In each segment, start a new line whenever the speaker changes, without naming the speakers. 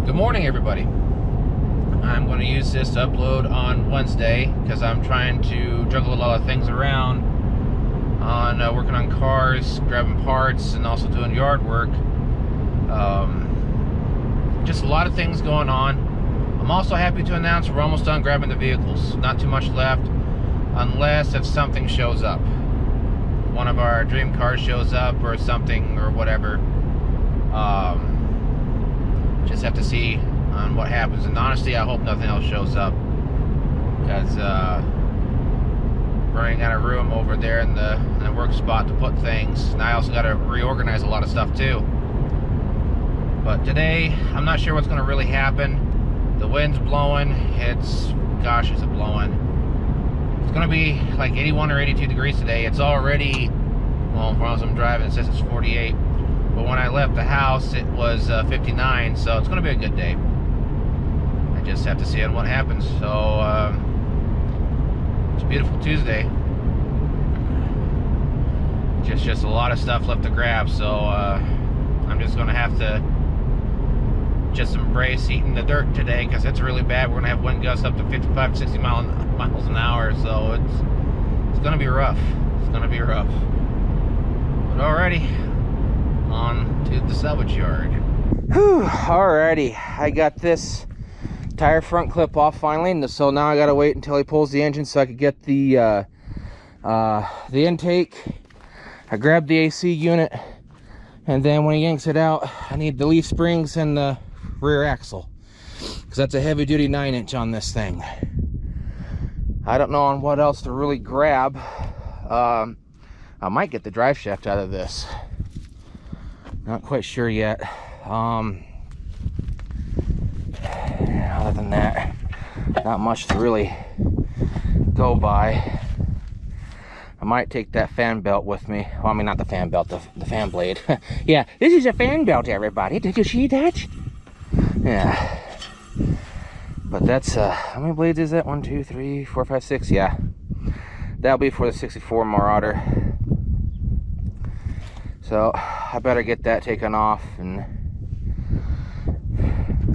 Good morning, everybody. I'm going to use this to upload on Wednesday because I'm trying to juggle a lot of things around on working on cars, grabbing parts, and also doing yard work. Just a lot of things going on. I'm also happy to announce we're almost done grabbing the vehicles. Not too much left, unless if something shows up. One of our dream cars shows up or something or whatever. Just have to see on what happens, and honestly I hope nothing else shows up, because running out of room over there in the work spot to put things, and I also got to reorganize a lot of stuff too. But today I'm not sure what's going to really happen. The wind's blowing. Gosh, is it blowing. It's going to be like 81 or 82 degrees today. It's already, well, as I'm driving it says it's 48. But when I left the house, it was 59, so it's going to be a good day. I just have to see on what happens. So, it's a beautiful Tuesday. Just a lot of stuff left to grab, so I'm just going to have to just embrace eating the dirt today, because it's really bad. We're going to have wind gusts up to 55 to 60 miles an hour, so it's going to be rough. It's going to be rough. But alrighty. On to the salvage yard.
Whew, alrighty, I got this tire front clip off finally, so now I gotta wait until he pulls the engine so I could get the intake. I grabbed the AC unit, and then when he yanks it out, I need the leaf springs and the rear axle, because that's a heavy duty 9-inch on this thing. I don't know on what else to really grab. I might get the drive shaft out of this. Not quite sure yet. Other than that, not much to really go by. I might take that fan belt with me. Well, I mean, not the fan belt, the fan blade. Yeah, this is a fan belt, everybody. Did you see that? Yeah. But that's, how many blades is that? 1, 2, 3, 4, 5, 6. Yeah. That'll be for the 64 Marauder. So I better get that taken off, and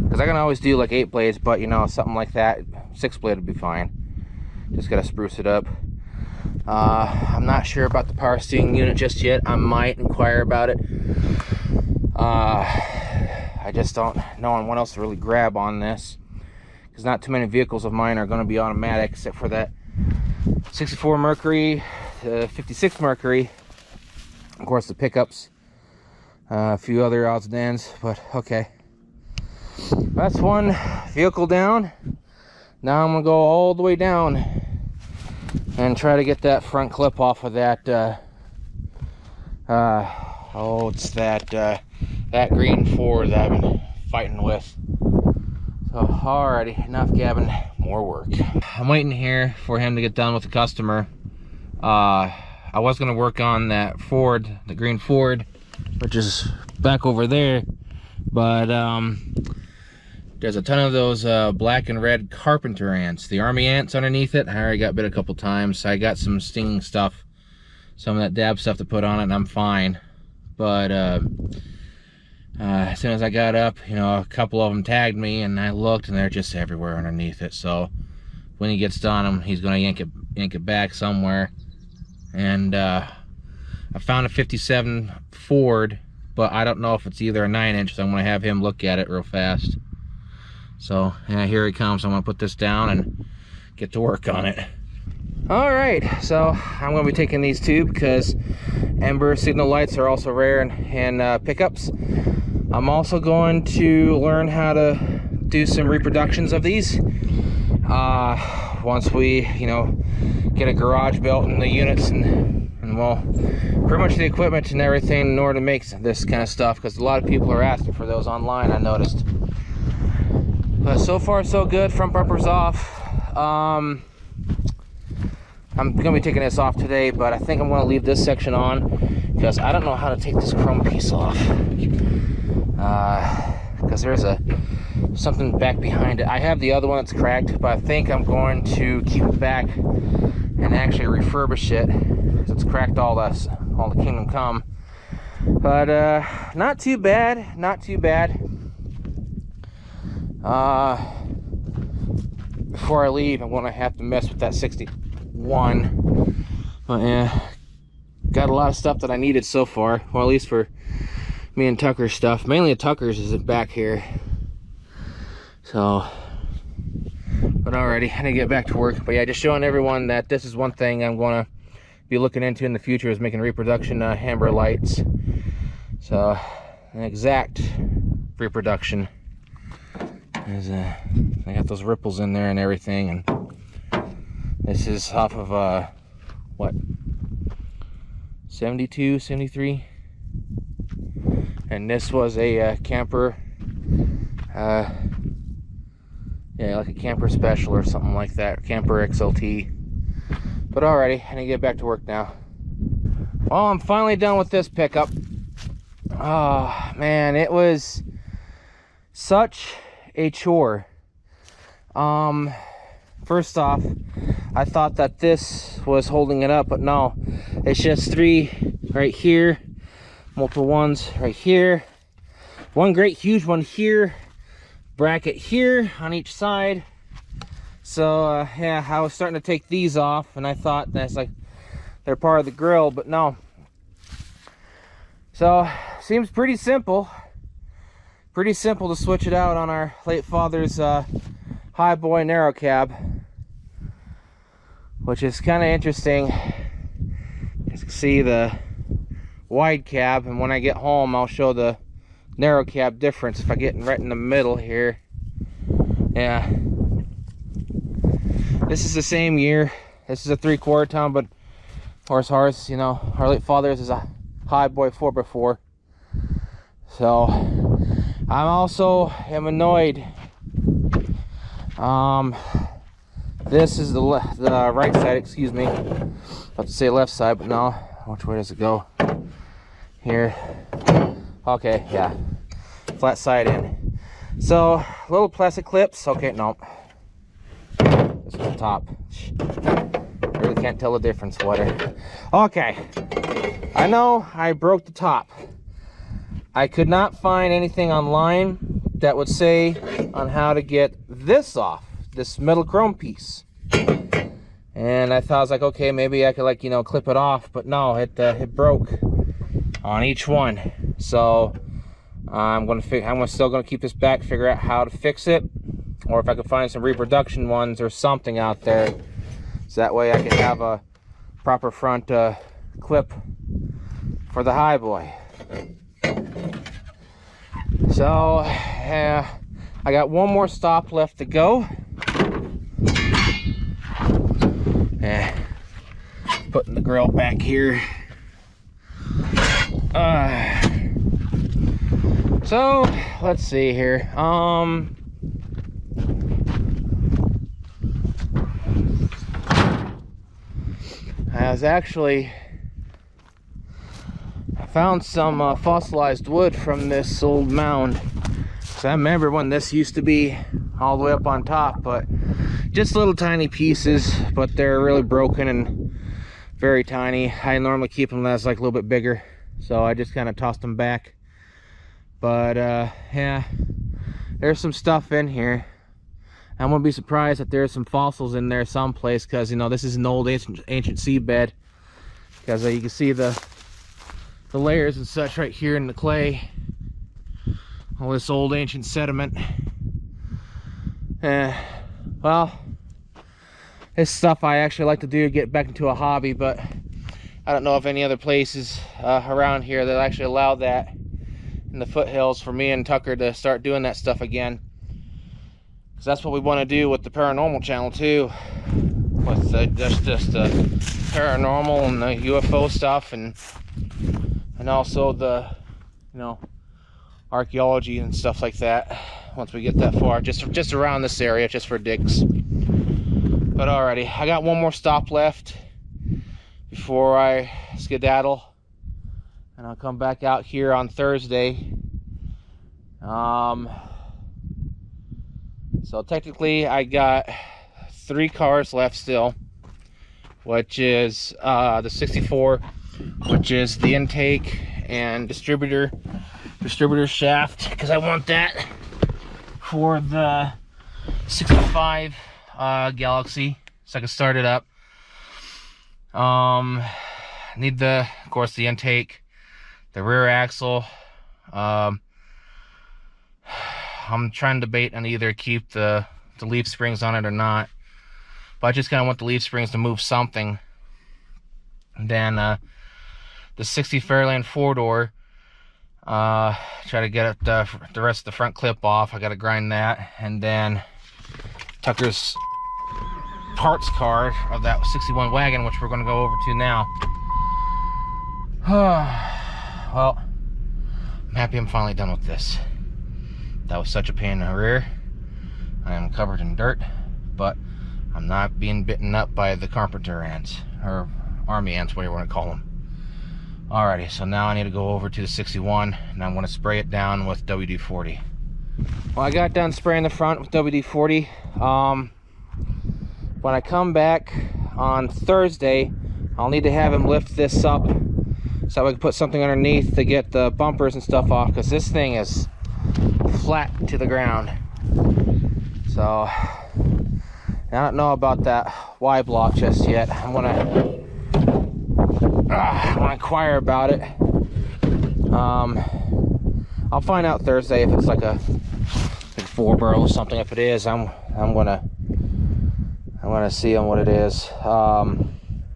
because I can always do like 8 blades, but you know, something like that, 6 blade would be fine. Just gotta spruce it up. I'm not sure about the power steering unit just yet. I might inquire about it. I just don't know on what else to really grab on this, because not too many vehicles of mine are going to be automatic, except for that 64 Mercury, 56 Mercury. Of course, the pickups, a few other odds and ends, but okay. That's one vehicle down. Now I'm gonna go all the way down and try to get that front clip off of that. It's that green Ford that I've been fighting with. So alrighty, enough gabbing, more work. I'm waiting here for him to get done with the customer. I was going to work on that Ford, the green Ford, which is back over there, but there's a ton of those black and red carpenter ants, the army ants underneath it. I already got bit a couple times. I got some stinging stuff, some of that dab stuff to put on it, and I'm fine. But as soon as I got up, you know, a couple of them tagged me, and I looked, and they're just everywhere underneath it. So when he gets done, he's going to yank it back somewhere. And I found a 57 Ford, but I don't know if it's either a 9-inch, so I'm going to have him look at it real fast. So yeah, here he comes. I'm going to put this down and get to work on it. Alright, so I'm going to be taking these two because amber signal lights are also rare in pickups. I'm also going to learn how to do some reproductions of these once we, you know, get a garage built and the units and well, pretty much the equipment and everything in order to make this kind of stuff, because a lot of people are asking for those online, I noticed. But so far so good. Front bumper's off. I'm gonna be taking this off today, but I think I'm gonna leave this section on because I don't know how to take this chrome piece off, because there's something back behind it. I have the other one that's cracked, but I think I'm going to keep it back and actually refurbish it, because it's cracked all the kingdom come. But not too bad, not too bad. before I leave, I'm gonna have to mess with that 61. But yeah, got a lot of stuff that I needed so far. Well, at least for me and Tucker's stuff. Mainly Tucker's is back here. So, but alrighty, I need to get back to work. But yeah, just showing everyone that this is one thing I'm gonna be looking into in the future, is making reproduction hammer lights. So, an exact reproduction. I got those ripples in there and everything, and this is off of what, 72, 73, and this was a camper, yeah, like a camper special or something like that, camper XLT. But alrighty, I need to get back to work now. Well, I'm finally done with this pickup. Oh man, it was such a chore. First off, I thought that this was holding it up, but no, it's just 3 right here, multiple ones right here, one great huge one here, bracket here on each side. So yeah, I was starting to take these off, and I thought that's like they're part of the grill, but no. So seems pretty simple to switch it out on our late father's high boy narrow cab, which is kind of interesting. You can see the wide cab, and when I get home I'll show the narrow cab difference if I get right in the middle here. Yeah, this is the same year. This is a 3/4 ton, but of course ours, you know, our late father's is a high boy 4x4. So I'm also annoyed. This is the right side, excuse me. About to say left side, but no. Which way does it go? Here. Okay, yeah. Flat side in. So little plastic clips. Okay, no. This is the top. I really can't tell the difference. Whatever. Okay. I know I broke the top. I could not find anything online that would say on how to get this off, this metal chrome piece. And I thought, I was like, okay, maybe I could, like, you know, clip it off, but no, it broke on each one. So I'm still gonna keep this back, figure out how to fix it, or if I could find some reproduction ones or something out there, so that way I can have a proper front clip for the high boy. So I got one more stop left to go. Putting the grill back here. So let's see here. I found some fossilized wood from this old mound. So I remember when this used to be all the way up on top, but just little tiny pieces, but they're really broken and very tiny. I normally keep them as like a little bit bigger, so I just kind of tossed them back. But yeah, there's some stuff in here. I wouldn't be surprised if there's some fossils in there someplace, because you know this is an old ancient seabed, because you can see the layers and such right here in the clay, all this old ancient sediment. Well, this stuff I actually like to do, get back into a hobby, but I don't know of any other places around here that actually allow that in the foothills for me and Tucker to start doing that stuff again. Because that's what we want to do with the paranormal channel too, with just the paranormal and the UFO stuff, and also the, you know, archaeology and stuff like that. Once we get that far, just around this area, just for digs. But alrighty, I got one more stop left before I skedaddle, and I'll come back out here on Thursday. So technically I got 3 cars left still, which is the 64, which is the intake and distributor shaft, because I want that
for the 65 Galaxy, so I can start it up. Need of course, the intake, the rear axle. I'm trying to debate on either keep the leaf springs on it or not, but I just kind of want the leaf springs to move something. And then the 60 Fairlane 4-door, try to get the rest of the front clip off. I got to grind that, and then Tucker's parts card of that 61 wagon, which we're going to go over to now. Well, I'm happy I'm finally done with this. That was such a pain in the rear. I am covered in dirt, but I'm not being bitten up by the carpenter ants, or army ants, whatever you want to call them. Alrighty, so now I need to go over to the 61, and I'm going to spray it down with WD-40. Well, I got done spraying the front with WD-40. When I come back on Thursday, I'll need to have him lift this up so I can put something underneath to get the bumpers and stuff off, because this thing is flat to the ground. So I don't know about that Y block just yet. I'm gonna inquire about it. I'll find out Thursday if it's like a 4-burrow or something. If it is, I'm gonna see on what it is. I'm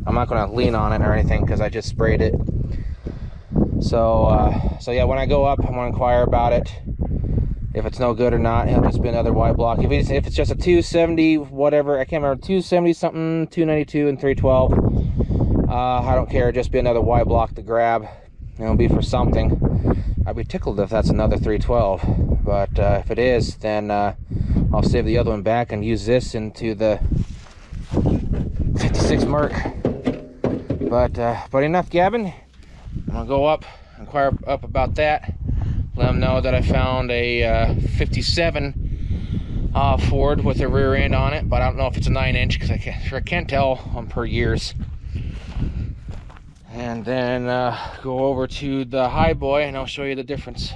not gonna lean on it or anything because I just sprayed it. So yeah, when I go up, I'm gonna inquire about it. If it's no good or not, it'll just be another Y block. If it's just a 270, whatever, I can't remember, 270 something, 292 and 312. I don't care, just be another Y block to grab. It'll be for something. I'd be tickled if that's another 312. But if it is, then I'll save the other one back and use this into the 56 Merc. But enough gabbing. I'm gonna go up, inquire up about that. Let them know that I found a 57 Ford with a rear end on it, but I don't know if it's a 9-inch because I can't tell on per years. And then go over to the High Boy and I'll show you the difference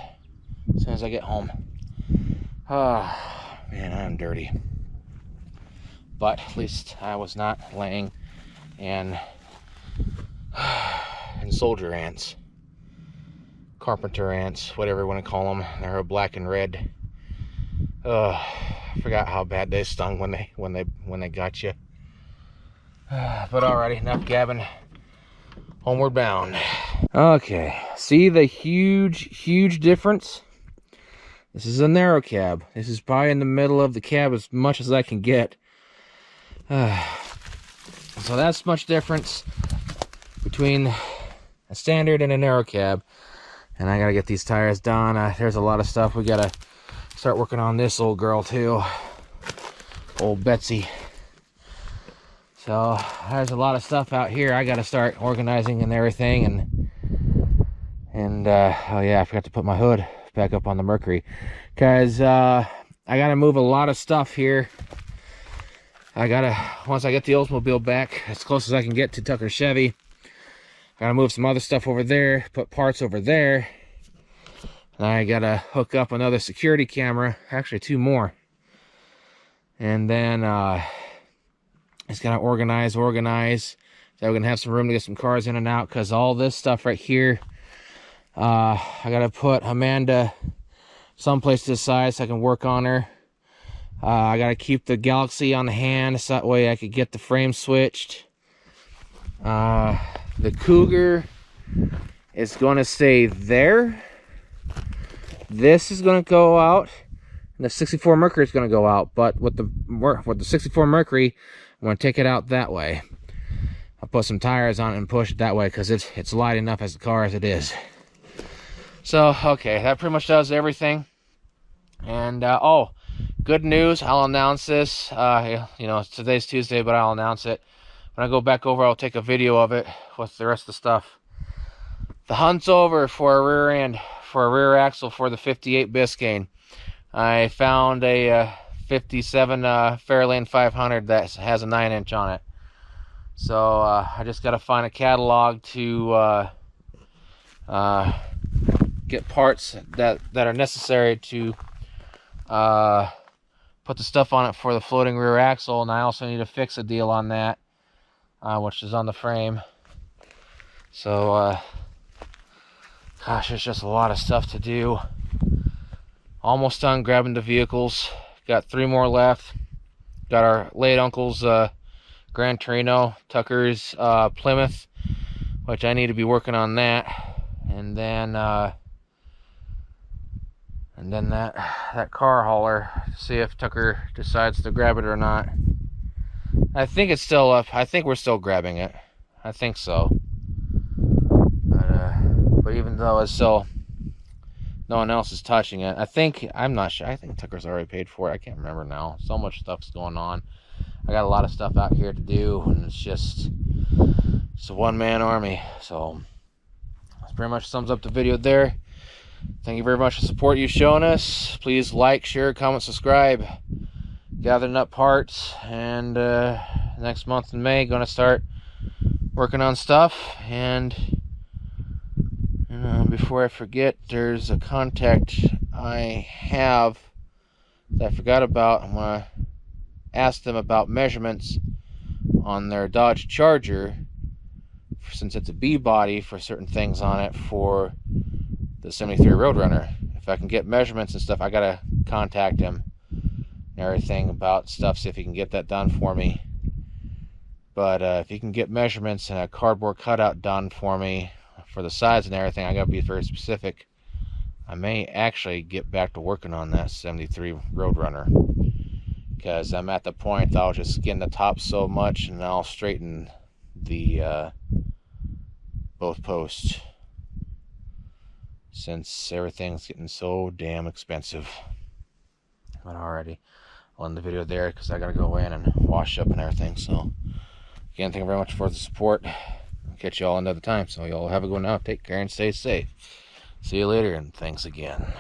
as soon as I get home. Man, I'm dirty. But at least I was not laying in soldier ants. Carpenter ants, whatever you want to call them. They're black and red. I forgot how bad they stung when they got you. But alrighty, enough gabbing. Homeward bound. Okay, see the huge difference? This is a narrow cab. This is probably in the middle of the cab as much as I can get. So that's much difference between a standard and a narrow cab. And I gotta get these tires done. There's a lot of stuff. We gotta start working on this old girl too. Old Betsy. So there's a lot of stuff out here I gotta start organizing and everything. And oh yeah, I forgot to put my hood back up on the Mercury. Cause I gotta move a lot of stuff here. Once I get the Oldsmobile back as close as I can get to Tucker Chevy, gotta move some other stuff over there, put parts over there. And I gotta hook up another security camera, actually 2 more. And then just gotta organize, so we're gonna have some room to get some cars in and out, because all this stuff right here, I gotta put Amanda someplace to the side so I can work on her. I gotta keep the Galaxy on the hand so that way I could get the frame switched. The Cougar is going to stay there. This is going to go out, and the 64 Mercury is going to go out. But with the 64 Mercury, I'm going to take it out that way. I'll put some tires on it and push it that way because it's light enough as the car as it is. So okay, that pretty much does everything. And oh, good news! I'll announce this. You know, today's Tuesday, but I'll announce it. When I go back over, I'll take a video of it with the rest of the stuff. The hunt's over for a rear end, for a rear axle for the 58 Biscayne. I found a 57 Fairlane 500 that has a 9-inch on it. So I just got to find a catalog to get parts that are necessary to
put the stuff on it for the floating rear axle, and I also need to fix a deal on that, which is on the frame. So, gosh, there's just a lot of stuff to do. Almost done grabbing the vehicles. Got 3 more left. Got our late uncle's Gran Torino, Tucker's Plymouth, which I need to be working on that, and then that car hauler. See if Tucker decides to grab it or not. I think it's still up. I think we're still grabbing it. I think so. But even though it's still, no one else is touching it, I'm not sure. I think Tucker's already paid for it. I can't remember now. So much stuff's going on. I got a lot of stuff out here to do, and it's a one-man army. So that's pretty much sums up the video there. Thank you very much for the support you've shown us. Please like, share, comment, subscribe. Gathering up parts, and next month in May, going to start working on stuff. And before I forget, there's a contact I have that I forgot about. I'm going to ask them about measurements on their Dodge Charger, since it's a B body, for certain things on it for the 73 Roadrunner. If I can get measurements and stuff, I gotta contact him and everything about stuff, see if he can get that done for me. But if he can get measurements and a cardboard cutout done for me for the sides and everything, I gotta be very specific. I may actually get back to working on that 73 Roadrunner, because I'm at the point that I'll just skin the top so much, and I'll straighten the both posts, since everything's getting so damn expensive. But alrighty, I'll end the video there because I gotta go in and wash up and everything. So again, thank you very much for the support. I'll catch you all another time. So y'all have a good one now. Take care and stay safe. See you later, and thanks again.